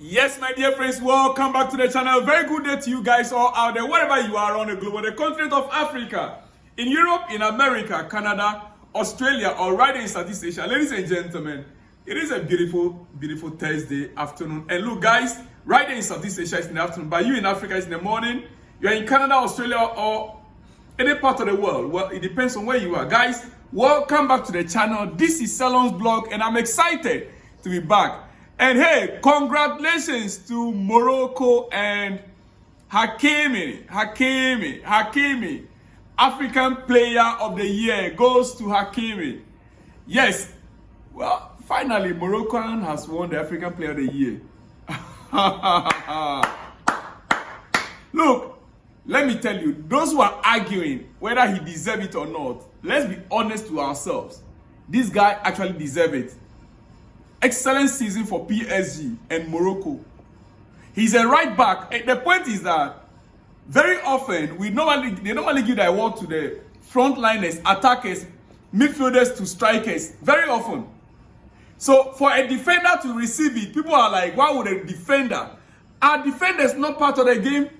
Yes, my dear friends, welcome back to the channel. Very good day to you guys all out there, wherever you are around the globe, on the continent of Africa, in Europe, in America, Canada, Australia, or right in Southeast Asia. Ladies and gentlemen, it is a beautiful, beautiful Thursday afternoon. And look, guys, right there in Southeast Asia, it's in the afternoon. But you in Africa, it's in the morning. You are in Canada, Australia, or any part of the world. Well, it depends on where you are. Guys, welcome back to the channel. This is Salon's blog, and I'm excited to be back. And hey, congratulations to Morocco and Hakimi. African Player of the Year goes to Hakimi. Yes, well, finally, Moroccan has won the African Player of the Year. Look, let me tell you, those who are arguing whether he deserves it or not, let's be honest to ourselves. This guy actually deserves it. Excellent season for PSG and Morocco. He's a right back. The point is that very often they normally give the award to the frontliners, attackers, midfielders to strikers. Very often. So for a defender to receive it, people are like, why would a defender? Are defenders not part of the game?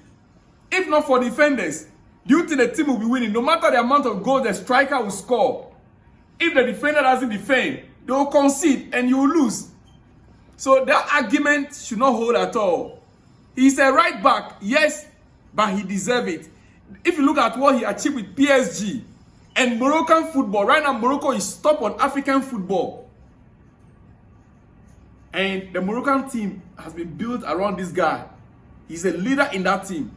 If not for defenders, do you think the team will be winning? No matter the amount of goals the striker will score, if the defender doesn't defend, they will concede and you will lose. So that argument should not hold at all. He's a right back, yes, but he deserves it. If you look at what he achieved with PSG and Moroccan football, right now Morocco is top on African football. And the Moroccan team has been built around this guy. He's a leader in that team.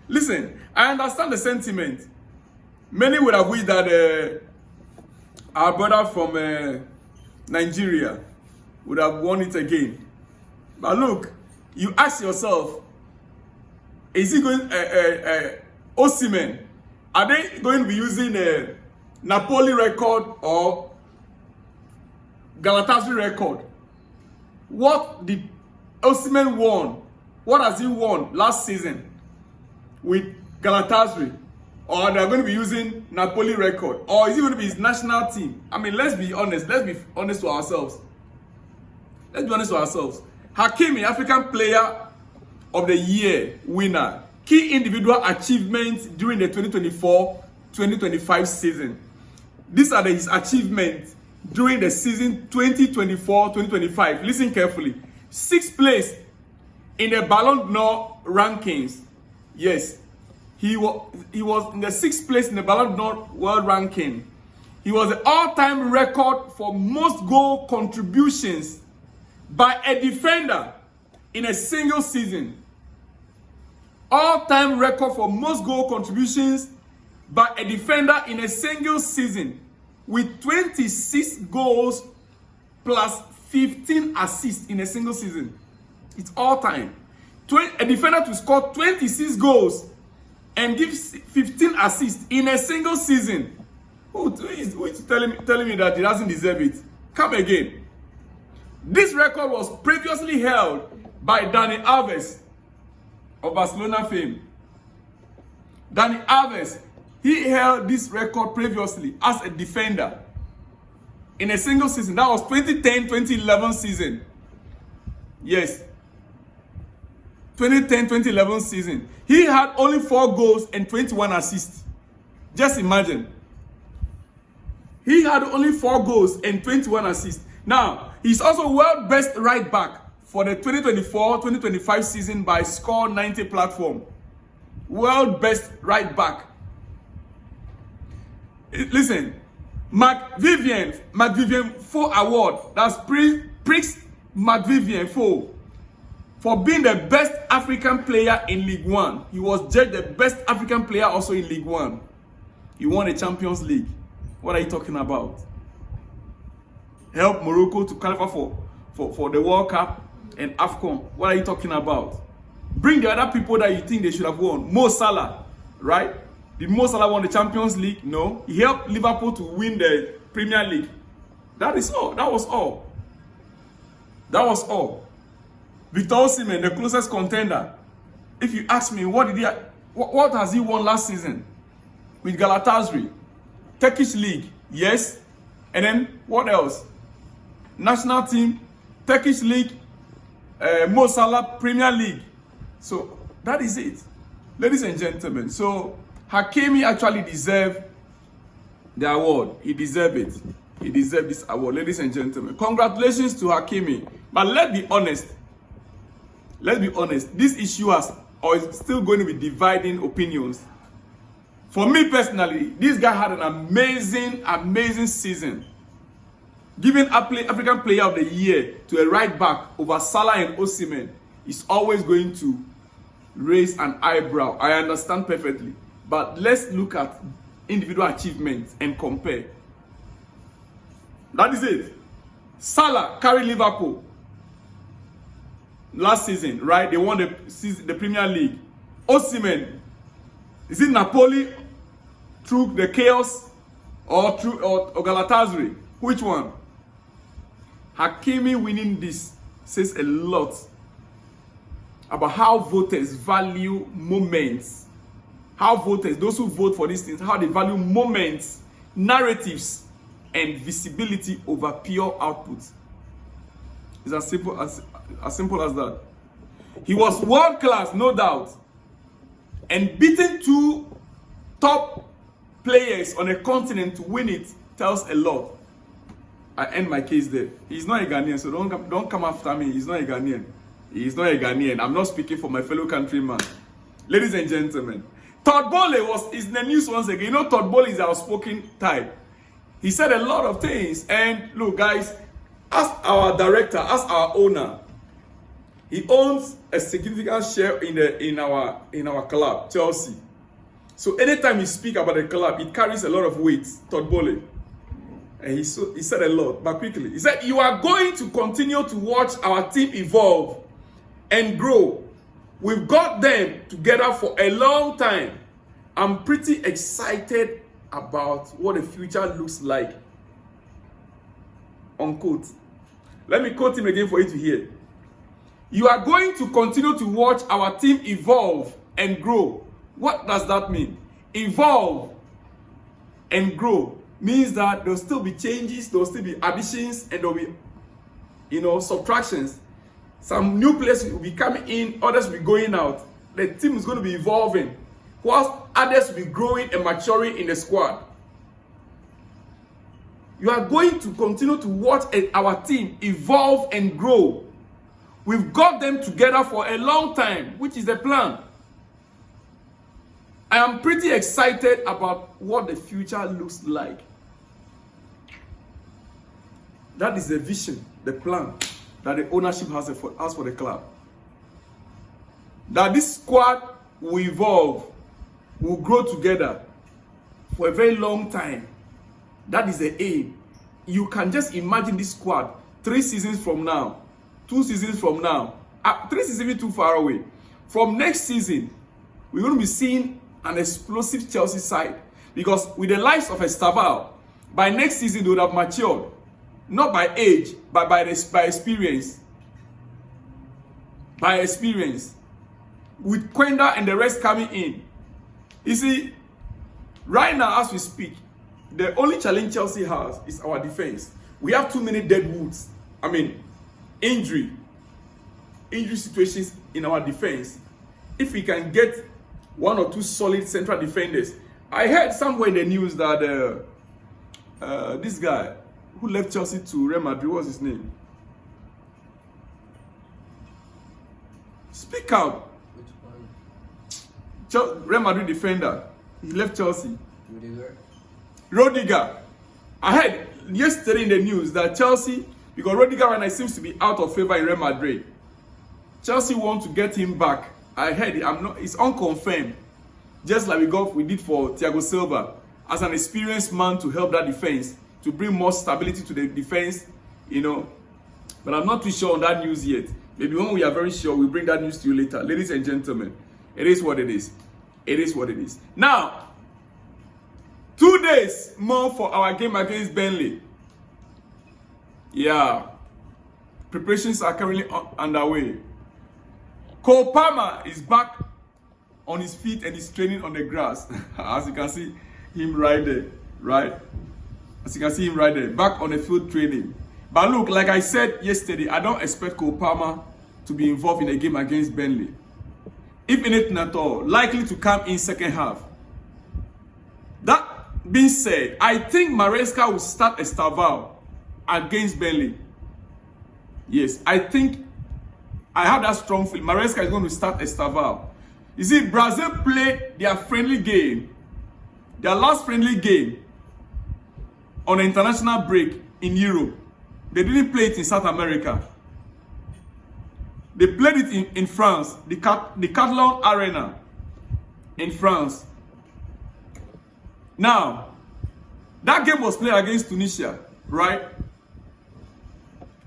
Listen, I understand the sentiment. Many would have wished that our brother from Nigeria would have won it again. But look, you ask yourself, is he going Osimhen? Are they going to be using a Napoli record or Galatasaray record? What did Osimhen won? What has he won last season with Galatasaray? Or they're going to be using Napoli record? Or is it going to be his national team? I mean, let's be honest. Let's be honest to ourselves. Let's be honest to ourselves. Hakimi, African Player of the Year winner. Key individual achievements during the 2024-2025 season. These are his achievements during the season 2024-2025. Listen carefully. 6th place in the Ballon d'Or rankings. Yes. He was in the 6th place in the Ballon d'Or world ranking. He was the all-time record for most goal contributions by a defender in a single season. All-time record for most goal contributions by a defender in a single season, with 26 goals plus 15 assists in a single season. It's all-time. A defender to score 26 goals and gives 15 assists in a single season. Who is telling me that he doesn't deserve it? Come again. This record was previously held by Dani Alves of Barcelona fame. Dani Alves, he held this record previously as a defender in a single season. That was 2010-2011 season. Yes. 2010-2011 season. He had only 4 goals and 21 assists. Just imagine. He had only 4 goals and 21 assists. Now, he's also world best right back for the 2024-2025 season by Score 90 platform. World best right back. Listen, McVivian 4 award. That's Prix McVivian 4. For being the best African player in League One. He was judged the best African player also in League One. He won the Champions League. What are you talking about? Help Morocco to qualify for the World Cup and AFCON. What are you talking about? Bring the other people that you think they should have won. Mo Salah, right? Did Mo Salah won the Champions League? No. He helped Liverpool to win the Premier League. That is all. That was all. That was all. Victor Osimhen, the closest contender. If you ask me, what has he won last season? With Galatasaray. Turkish League, yes. And then what else? National team, Turkish League, Mo Salah Premier League. So that is it, ladies and gentlemen. So Hakimi actually deserves the award. He deserves it. He deserves this award, ladies and gentlemen. Congratulations to Hakimi. But let's be honest. Let's be honest. This issue has or is still going to be dividing opinions. For me personally, this guy had an amazing season. Giving African Player of the Year to a right back over Salah and Osimhen is always going to raise an eyebrow. I understand perfectly. But let's look at individual achievements and compare. That is it. Salah carried Liverpool last season, right? They won the Premier League. Osimhen, is it Napoli through the chaos or through or Galatasaray? Which one? Hakimi winning this says a lot about how voters value moments. How voters, those who vote for these things, how they value moments, narratives, and visibility over pure output. It's as simple as that. He was world class, no doubt, and beating two top players on a continent to win it tells a lot. I end my case there. He's not a Ghanaian, so don't come after me. He's not a Ghanaian. He's not a Ghanaian. I'm not speaking for my fellow countryman. Ladies and gentlemen, Todd Boehly is in the news once again. You know, Todd Boehly is our outspoken type. He said a lot of things. And look, guys, as our director, as our owner, he owns a significant share in our club, Chelsea. So anytime he speaks about the club, it carries a lot of weight. Todd Boehly. And he said a lot, but quickly. He said, you are going to continue to watch our team evolve and grow. We've got them together for a long time. I'm pretty excited about what the future looks like. Unquote. Let me quote him again for you to hear. You are going to continue to watch our team evolve and grow. What does that mean? Evolve and grow means that there'll still be changes, there'll still be additions, and there'll be, subtractions. Some new players will be coming in, others will be going out. The team is going to be evolving, whilst others will be growing and maturing in the squad. You are going to continue to watch our team evolve and grow. We've got them together for a long time, which is the plan. I am pretty excited about what the future looks like. That is the vision, the plan that the ownership has for the club. That this squad will evolve, will grow together for a very long time. That is the aim. You can just imagine this squad 3 seasons from now, 2 seasons from now. 3 seasons even too far away. From next season, we're going to be seeing an explosive Chelsea side. Because with the likes of Estaval, by next season they would have matured. Not by age, but by experience. By experience. With Quenda and the rest coming in. You see, right now as we speak, the only challenge Chelsea has is our defense. We have too many dead woods. I mean, injury situations in our defense. If we can get 1 or 2 solid central defenders. I heard somewhere in the news that this guy who left Chelsea to Real Madrid, what's his name? Speak out. Real Madrid defender. He left Chelsea. Rudiger. I heard yesterday in the news that Chelsea, because Rudiger right now seems to be out of favor in Real Madrid, Chelsea want to get him back. I heard it. It's unconfirmed. Just like we did for Thiago Silva as an experienced man to help that defense, to bring more stability to the defense, But I'm not too sure on that news yet. Maybe when we are very sure, we'll bring that news to you later. Ladies and gentlemen, it is what it is. It is what it is. Now, 2 days more for our game against Boehly. Yeah. Preparations are currently underway. Cole Palmer is back on his feet and is training on the grass. As you can see him right there, right? As you can see him right there, back on the field training. But look, like I said yesterday, I don't expect Cole Palmer to be involved in a game against Boehly. If anything at all, likely to come in second half. That being said, I think Maresca will start Estevao against Boehly. Yes, I think I have that strong feeling. Maresca is going to start Estevao. You see, Brazil played their friendly game, their last friendly game on an international break in Europe. They didn't play it in South America. They played it in France, the Catalan Arena in France. Now, that game was played against Tunisia, right?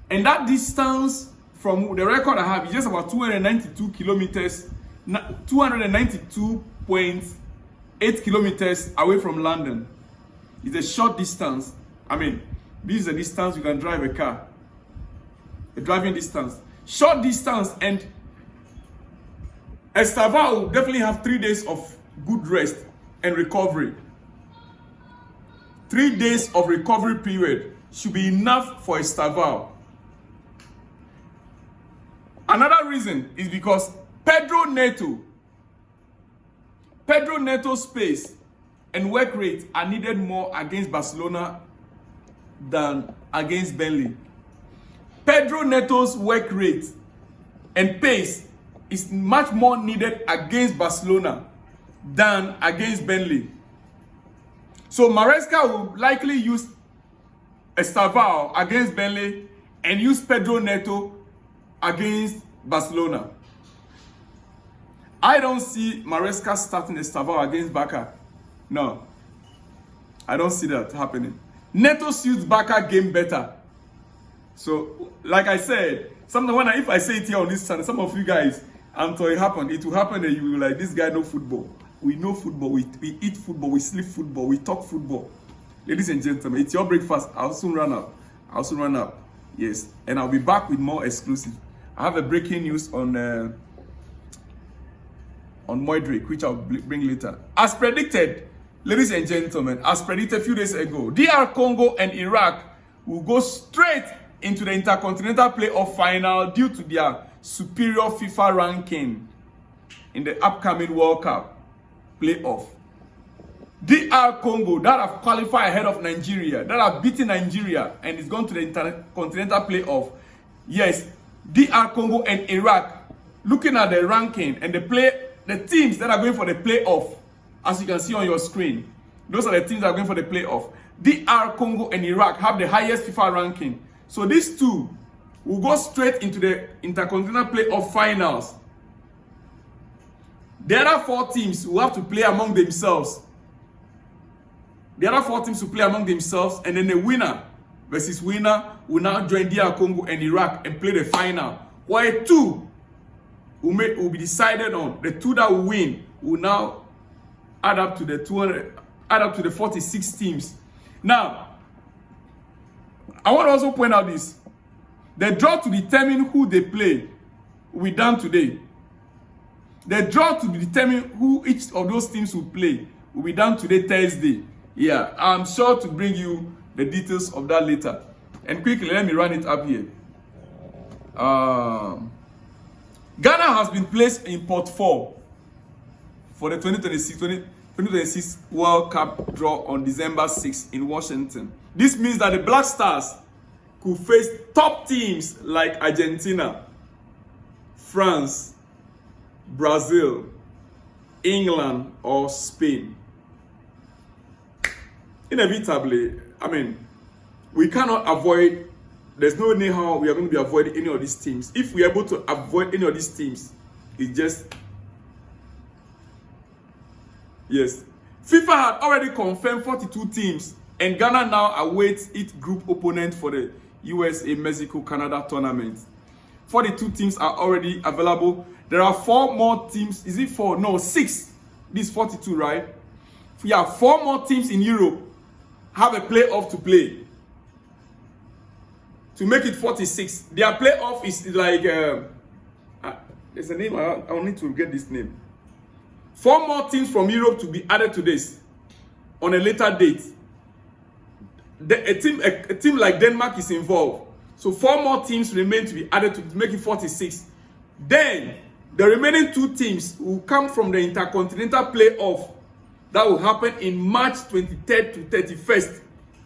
And that distance from the record I have is just about 292 kilometers, 292.8 kilometers away from London. It's a short distance. I mean, this is a distance you can drive a car. A driving distance. Short distance, and Estevao will definitely have 3 days of good rest and recovery. 3 days of recovery period should be enough for Estevao. Another reason is because Pedro Neto's pace and work rate are needed more against Barcelona than against Boehly. Pedro Neto's work rate and pace is much more needed against Barcelona than against Boehly. So Maresca will likely use Estevao against Boehly and use Pedro Neto against Barcelona. I don't see Maresca starting Estevao against Barca. No, I don't see that happening. Neto suits Barca game better. So, like I said, sometimes if I say it here on this channel, some of you guys, until it happen, it will happen and you will be like, this guy know football. We know football, we eat football, we sleep football, we talk football. Ladies and gentlemen, it's your breakfast. I'll soon run up. Yes, and I'll be back with more exclusive. I have a breaking news on Modric, which I'll bring later. As predicted, ladies and gentlemen, as predicted a few days ago, DR Congo and Iraq will go straight into the Intercontinental Playoff final due to their superior FIFA ranking in the upcoming World Cup playoff. DR Congo, that have qualified ahead of Nigeria, that have beaten Nigeria and is going to the Intercontinental Playoff. Yes, DR Congo and Iraq, looking at the ranking and the teams that are going for the playoff, as you can see on your screen, those are the teams that are going for the playoff. DR Congo and Iraq have the highest FIFA ranking. So these two will go straight into the Intercontinental Playoff finals. The other 4 teams will have to play among themselves. The other 4 teams will play among themselves, and then the winner versus winner will now join DR Congo and Iraq and play the final. Where 2 will be decided on. The 2 that will win will now add up to the 46 teams. Now, I want to also point out this. The draw to determine who they play will be done today. The draw to determine who each of those teams will play will be done today, Thursday. Yeah, I'm sure to bring you the details of that later. And quickly, let me run it up here. Ghana has been placed in pot 4 for the 2026 World Cup draw on December 6 in Washington. This means that the Black Stars could face top teams like Argentina, France, Brazil, England, or Spain. Inevitably, I mean, we cannot avoid, there's no way how we are going to be avoiding any of these teams. If we are able to avoid any of these teams, it's just, yes. FIFA had already confirmed 42 teams, and Ghana now awaits its group opponent for the USA, Mexico, Canada tournament. 42 teams are already available. There are 4 more teams. Is it 4? No, 6. This is 42, right? Yeah, 4 more teams in Europe have a playoff to play to make it 46. Their playoff is like there's a name. I'll need to get this name. 4 more teams from Europe to be added to this on a later date. A team like Denmark is involved. So 4 more teams remain to be added to make it 46. Then the remaining 2 teams will come from the Intercontinental Playoff that will happen in March 23rd to 31st,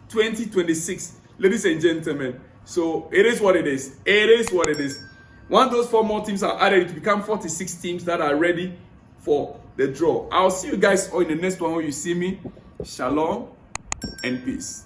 2026. Ladies and gentlemen, so it is what it is. It is what it is. Once those 4 more teams are added, it will become 46 teams that are ready for the draw. I'll see you guys all in the next one when you see me. Shalom and peace.